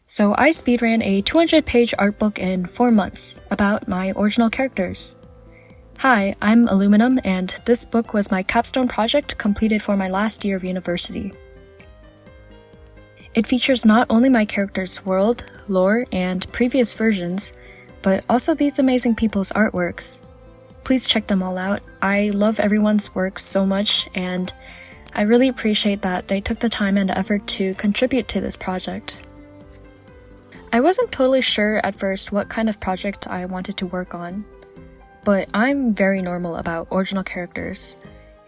So I speedran a 200-page art book in 4 months about my original characters. Hi, I'm Aluminum, and this book was my capstone project completed for my last year of university. It features not only my character's world, lore, and previous versions, but also these amazing people's artworks. Please check them all out. I love everyone's work so much, and I really appreciate that they took the time and effort to contribute to this project. I wasn't totally sure at first what kind of project I wanted to work on, but I'm very normal about original characters,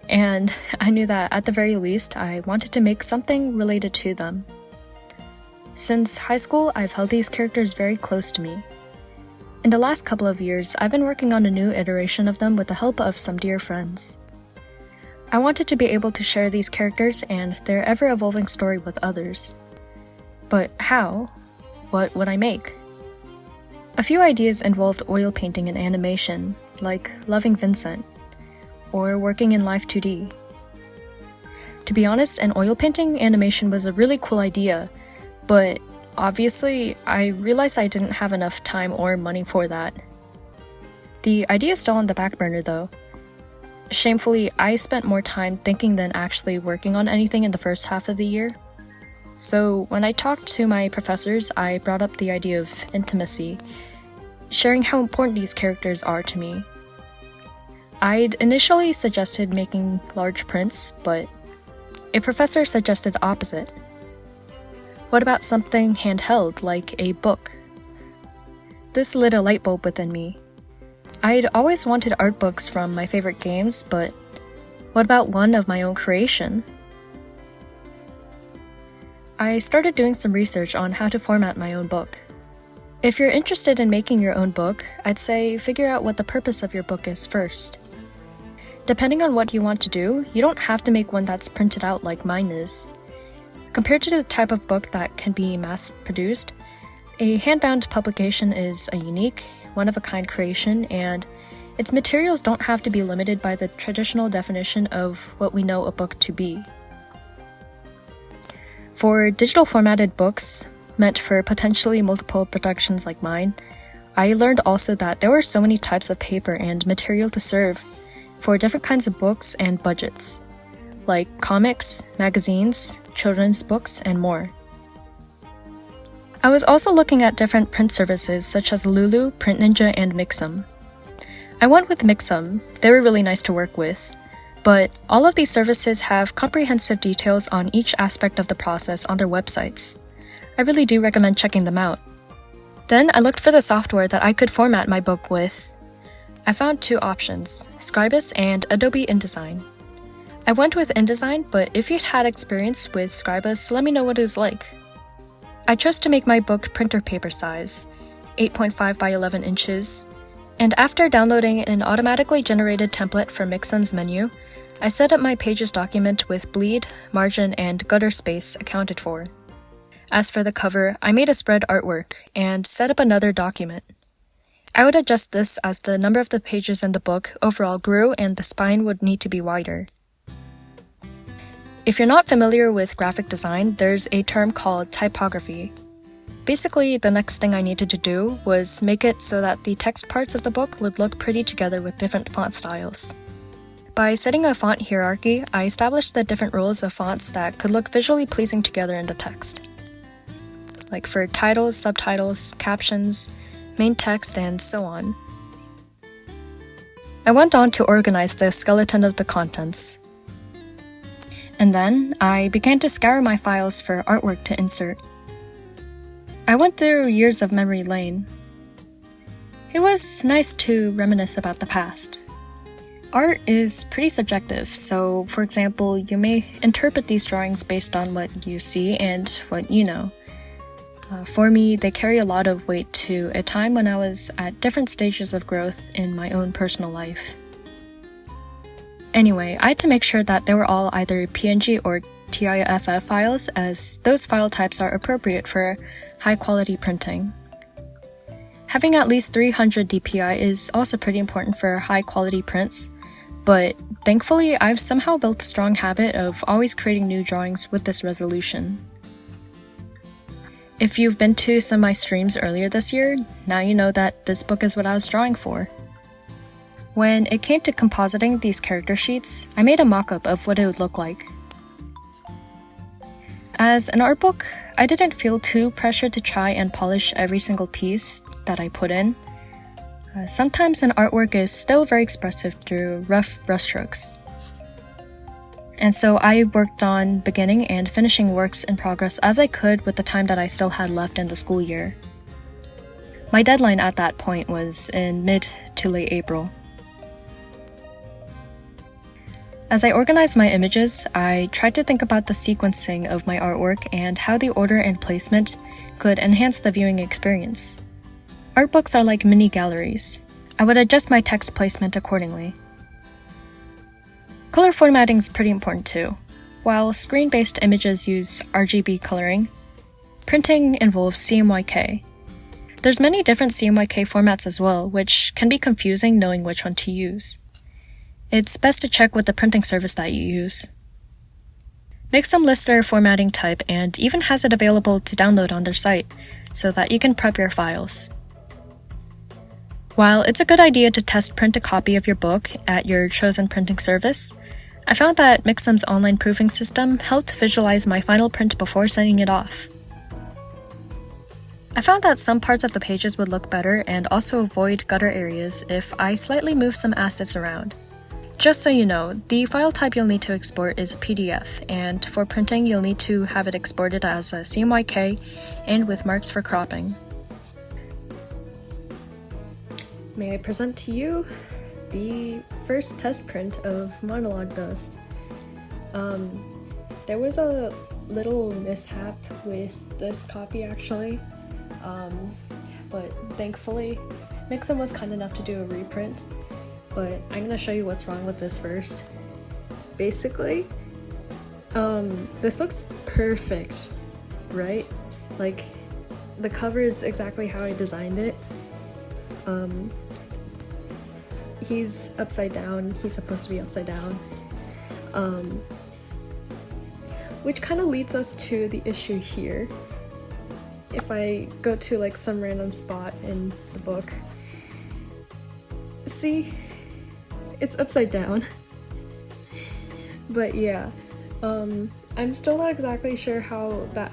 and I knew that at the very least I wanted to make something related to them. Since high school, I've held these characters very close to me. In the last couple of years, I've been working on a new iteration of them with the help of some dear friends. I wanted to be able to share these characters and their ever-evolving story with others. But how? What would I make? A few ideas involved oil painting and animation, like Loving Vincent, or working in Live 2D. To be honest, an oil painting animation was a really cool idea, but obviously, I realized I didn't have enough time or money for that. The idea is still on the back burner though. Shamefully, I spent more time thinking than actually working on anything in the first half of the year. So when I talked to my professors, I brought up the idea of intimacy, sharing how important these characters are to me. I'd initially suggested making large prints, but a professor suggested the opposite. What about something handheld, like a book? This lit a light bulb within me. I'd always wanted art books from my favorite games, but what about one of my own creation? I started doing some research on how to format my own book. If you're interested in making your own book, I'd say figure out what the purpose of your book is first. Depending on what you want to do, you don't have to make one that's printed out like mine is. Compared to the type of book that can be mass-produced, a hand-bound publication is a unique, one-of-a-kind creation, and its materials don't have to be limited by the traditional definition of what we know a book to be. For digital formatted books, meant for potentially multiple productions like mine, I learned also that there were so many types of paper and material to serve for different kinds of books and budgets, like comics, magazines, children's books, and more. I was also looking at different print services such as Lulu, Print Ninja, and Mixum. I went with Mixum. They were really nice to work with. But all of these services have comprehensive details on each aspect of the process on their websites. I really do recommend checking them out. Then I looked for the software that I could format my book with. I found 2 options, Scribus and Adobe InDesign. I went with InDesign, but if you'd had experience with Scribus, let me know what it was like. I chose to make my book printer paper size, 8.5 by 11 inches, and after downloading an automatically generated template for Mixum's menu, I set up my Pages document with bleed, margin, and gutter space accounted for. As for the cover, I made a spread artwork and set up another document. I would adjust this as the number of the pages in the book overall grew and the spine would need to be wider. If you're not familiar with graphic design, there's a term called typography. Basically, the next thing I needed to do was make it so that the text parts of the book would look pretty together with different font styles. By setting a font hierarchy, I established the different rows of fonts that could look visually pleasing together in the text, like for titles, subtitles, captions, main text, and so on. I went on to organize the skeleton of the contents. And then, I began to scour my files for artwork to insert. I went through years of memory lane. It was nice to reminisce about the past. Art is pretty subjective, so for example, you may interpret these drawings based on what you see and what you know. For me, they carry a lot of weight to a time when I was at different stages of growth in my own personal life. Anyway, I had to make sure that they were all either PNG or TIFF files, as those file types are appropriate for high-quality printing. Having at least 300 dpi is also pretty important for high-quality prints, but thankfully I've somehow built a strong habit of always creating new drawings with this resolution. If you've been to some of my streams earlier this year, now you know that this book is what I was drawing for. When it came to compositing these character sheets, I made a mock-up of what it would look like. As an art book, I didn't feel too pressured to try and polish every single piece that I put in. Sometimes an artwork is still very expressive through rough brushstrokes. And so I worked on beginning and finishing works in progress as I could with the time that I still had left in the school year. My deadline at that point was in mid to late April. As I organized my images, I tried to think about the sequencing of my artwork and how the order and placement could enhance the viewing experience. Art books are like mini galleries. I would adjust my text placement accordingly. Color formatting is pretty important too. While screen-based images use RGB coloring, printing involves CMYK. There's many different CMYK formats as well, which can be confusing knowing which one to use. It's best to check with the printing service that you use. Mixum lists their formatting type and even has it available to download on their site, so that you can prep your files. While it's a good idea to test print a copy of your book at your chosen printing service, I found that Mixum's online proofing system helped visualize my final print before sending it off. I found that some parts of the pages would look better and also avoid gutter areas if I slightly moved some assets around. Just so you know, the file type you'll need to export is a PDF, and for printing you'll need to have it exported as a CMYK and with marks for cropping. May I present to you the first test print of Monologue Dust. There was a little mishap with this copy actually, but thankfully Mixum was kind enough to do a reprint, but I'm gonna show you what's wrong with this first. Basically, this looks perfect, right? Like, the cover is exactly how I designed it. He's upside down, he's supposed to be upside down. Which kind of leads us to the issue here. If I go to like some random spot in the book, see, it's upside down. But yeah, I'm still not exactly sure how that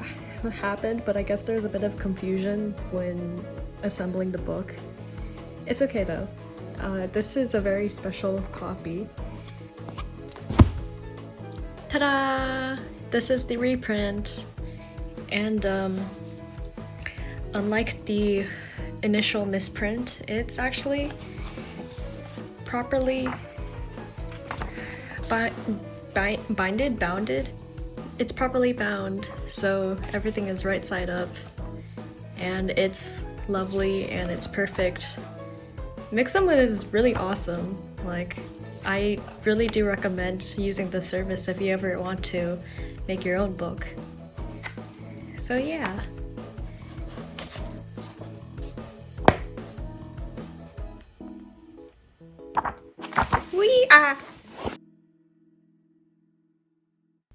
happened, but I guess there's a bit of confusion when assembling the book. It's okay though. This is a very special copy. Ta-da! This is the reprint, and unlike the initial misprint, it's actually properly bounded. It's properly bound, so everything is right side up, and it's lovely and it's perfect. Mixum is really awesome. Like, I really do recommend using this service if you ever want to make your own book. So yeah.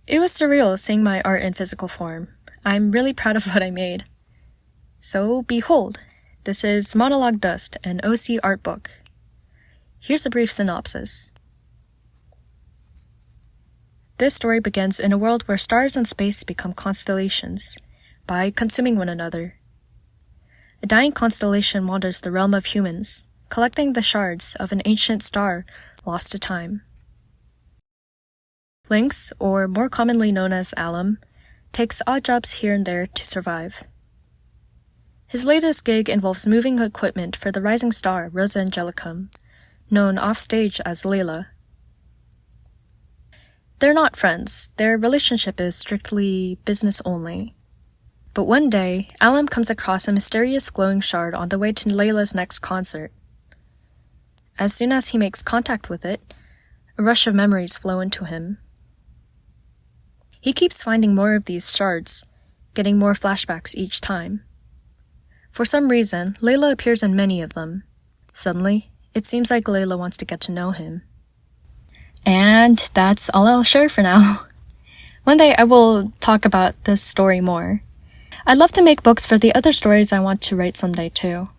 It was surreal seeing my art in physical form. I'm really proud of what I made. So behold, this is Monologue Dust, an OC art book. Here's a brief synopsis. This story begins in a world where stars and space become constellations by consuming one another. A dying constellation wanders the realm of humans, collecting the shards of an ancient star lost to time. Lynx, or more commonly known as Alum, takes odd jobs here and there to survive. His latest gig involves moving equipment for the rising star Rosa Angelicum, known offstage as Layla. They're not friends, their relationship is strictly business only. But one day, Alum comes across a mysterious glowing shard on the way to Layla's next concert. As soon as he makes contact with it, a rush of memories flow into him. He keeps finding more of these shards, getting more flashbacks each time. For some reason, Layla appears in many of them. Suddenly, it seems like Layla wants to get to know him. And that's all I'll share for now. One day I will talk about this story more. I'd love to make books for the other stories I want to write someday too.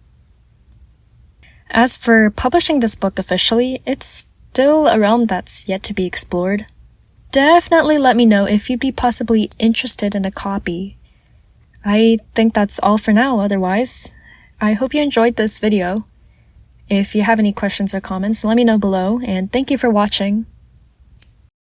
As for publishing this book officially, it's still a realm that's yet to be explored. Definitely let me know if you'd be possibly interested in a copy. I think that's all for now otherwise. I hope you enjoyed this video. If you have any questions or comments, let me know below, and thank you for watching.